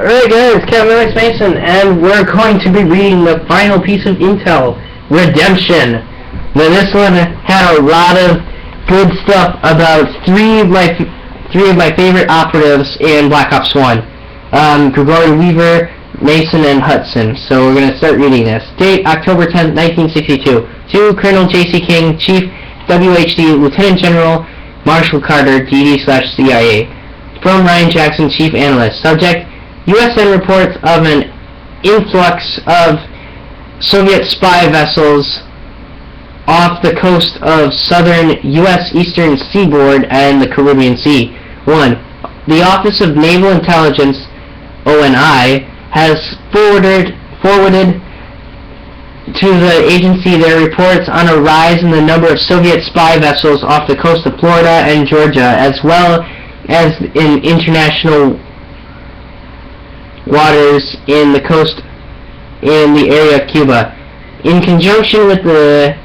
Alright guys, Captain Alex Mason, and we're going to be reading the final piece of intel, Redemption. Now this one had a lot of good stuff about three of my favorite operatives in Black Ops 1. Gregory Weaver, Mason, and Hudson. So we're going to start reading this. Date, October 10th, 1962. To Colonel J.C. King, Chief WHD, Lieutenant General Marshall Carter, DD/CIA. From Ryan Jackson, Chief Analyst. Subject, USN reports of an influx of Soviet spy vessels off the coast of southern U.S. eastern seaboard and the Caribbean Sea. 1. The Office of Naval Intelligence, ONI, has forwarded to the agency their reports on a rise in the number of Soviet spy vessels off the coast of Florida and Georgia, as well as in international waters in the coast in the area of Cuba. In conjunction with the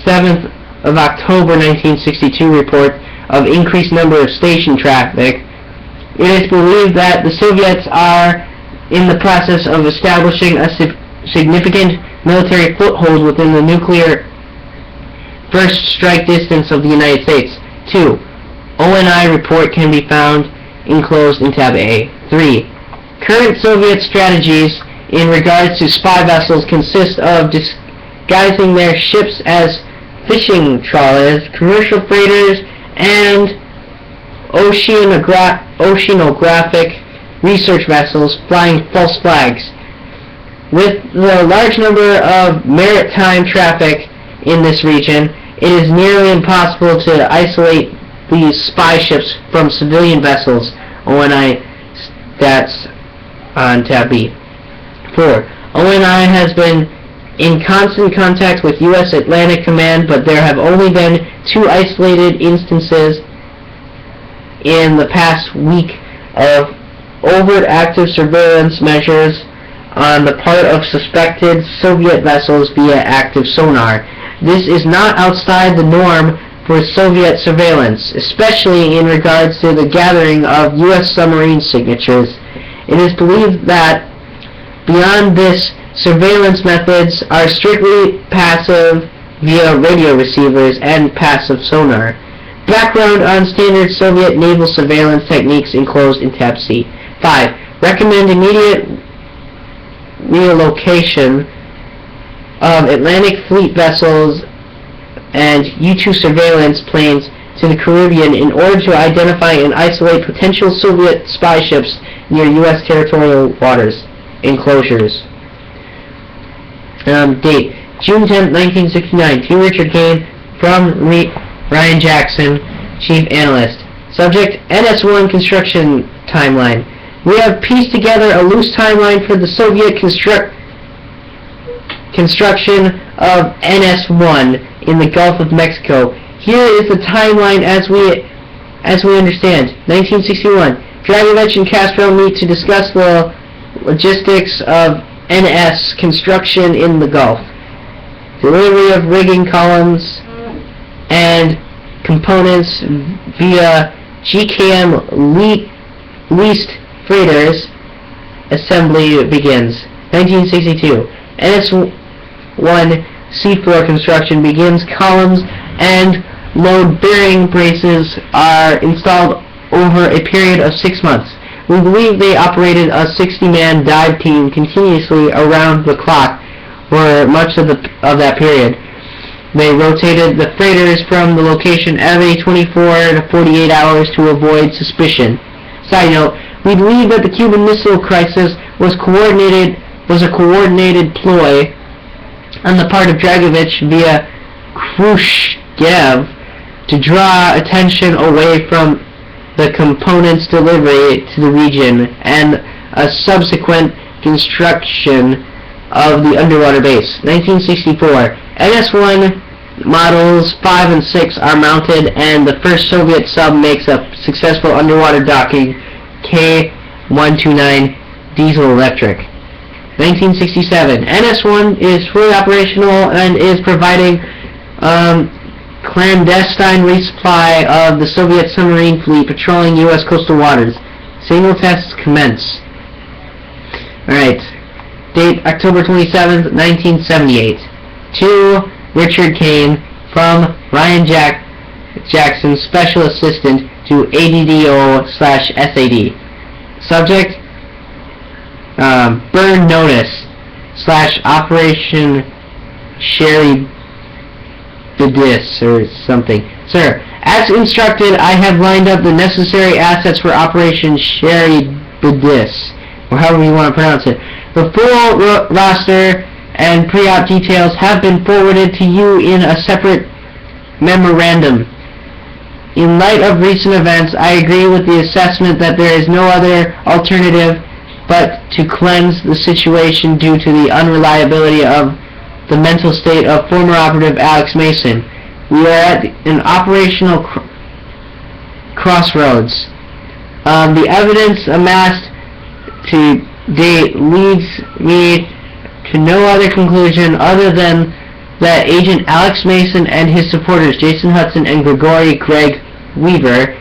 7th of October 1962 report of increased number of station traffic, it is believed that the Soviets are in the process of establishing a significant military foothold within the nuclear first strike distance of the United States. 2. ONI report can be found enclosed in tab A. 3. Current Soviet strategies in regards to spy vessels consist of disguising their ships as fishing trawlers, commercial freighters, and oceanographic research vessels flying false flags. With the large number of maritime traffic in this region, it is nearly impossible to isolate these spy ships from civilian vessels. ONI stats on tab B. 4. ONI has been in constant contact with U.S. Atlantic Command, but there have only been 2 isolated instances in the past week of overt active surveillance measures on the part of suspected Soviet vessels via active sonar. This is not outside the norm for Soviet surveillance, especially in regards to the gathering of U.S. submarine signatures. It is believed that beyond this, surveillance methods are strictly passive via radio receivers and passive sonar. Background on standard Soviet naval surveillance techniques enclosed in tab C. 5. Recommend immediate relocation of Atlantic Fleet vessels and U-2 surveillance planes to the Caribbean in order to identify and isolate potential Soviet spy ships near U.S. territorial waters. Enclosures. Date, June 10, 1969. To Richard Kane, from Ryan Jackson, Chief Analyst. Subject, NS-1 construction timeline. We have pieced together a loose timeline for the Soviet construction of NS-1 in the Gulf of Mexico. Here is the timeline as we understand. 1961. Dragovich and Castro meet to discuss the logistics of NS construction in the Gulf. Delivery of rigging columns and components via GKM leased freighters. Assembly begins. 1962. NS-1 seafloor construction begins. Columns and load bearing braces are installed over a period of 6 months. We believe they operated a 60-man dive team continuously around the clock for much of that period. They rotated the freighters from the location every 24 to 48 hours to avoid suspicion. Side note, we believe that the Cuban Missile Crisis was a coordinated ploy on the part of Dragovich via Khrushchev to draw attention away from the components delivery to the region and a subsequent construction of the underwater base. 1964. NS-1 models 5 and 6 are mounted, and the first Soviet sub makes a successful underwater docking. K-129 diesel-electric. 1967. NS-1 is fully operational and is providing clandestine resupply of the Soviet submarine fleet patrolling U.S. coastal waters. Signal tests commence. Alright. Date October 27th, 1978. To Richard Kane from Ryan Jackson, Special Assistant to ADDO/SAD. Subject, Burn Notice / Operation Sherry Bedis or something. Sir, as instructed, I have lined up the necessary assets for Operation Sherry Bedis, or however you want to pronounce it. The full roster and pre-op details have been forwarded to you in a separate memorandum. In light of recent events, I agree with the assessment that there is no other alternative but to cleanse the situation due to the unreliability of the mental state of former operative Alex Mason. We are at an operational crossroads. The evidence amassed to date leads me to no other conclusion other than that Agent Alex Mason and his supporters, Jason Hudson and Gregory Greg Weaver,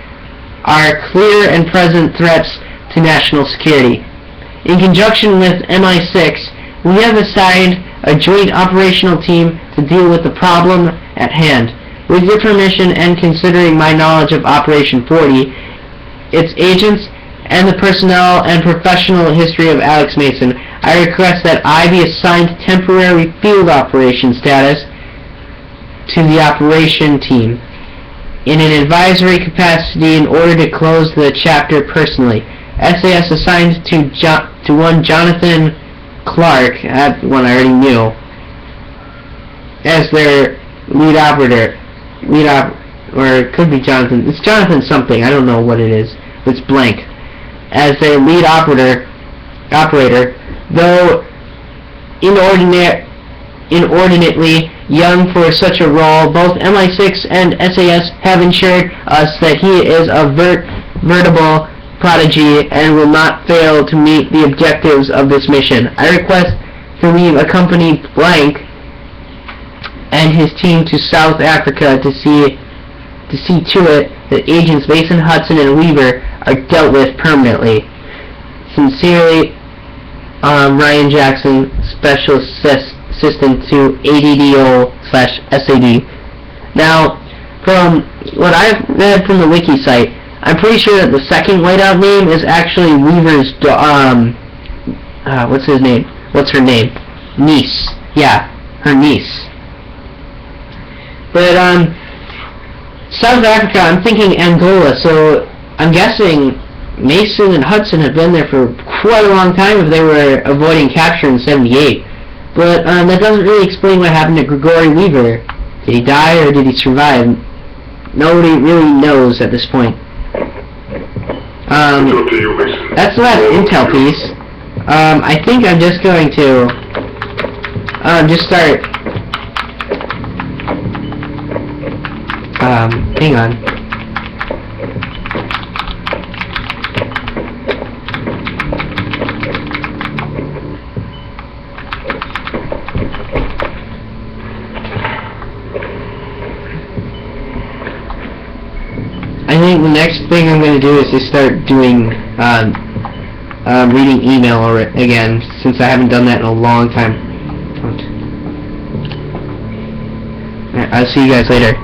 are clear and present threats to national security. In conjunction with MI6, we have assigned a joint operational team to deal with the problem at hand. With your permission and considering my knowledge of Operation 40, its agents, and the personnel and professional history of Alex Mason, I request that I be assigned temporary field operation status to the operation team in an advisory capacity in order to close the chapter personally. SAS assigned to one Jonathan Clark, that one I already knew, as their lead operator. Or it could be Jonathan. It's Jonathan something. I don't know what it is. It's blank. As their lead operator, though inordinately young for such a role, both MI6 and SAS have assured us that he is a veritable prodigy and will not fail to meet the objectives of this mission. I request to leave a company blank and his team to South Africa to see to it that Agents Mason, Hudson, and Weaver are dealt with permanently. Sincerely, Ryan Jackson, Special Assistant to ADDO/SAD. Now, from what I've read from the wiki site, I'm pretty sure that the second whiteout name is actually Weaver's, what's his name? What's her name? Niece. Yeah, her niece. But, South Africa, I'm thinking Angola, so I'm guessing Mason and Hudson have been there for quite a long time if they were avoiding capture in 78. But, that doesn't really explain what happened to Gregory Weaver. Did he die or did he survive? Nobody really knows at this point. That's the last intel piece. I think I'm just going to just start hang on. I think the next thing I'm going to do is just start doing reading email again, since I haven't done that in a long time. I'll see you guys later.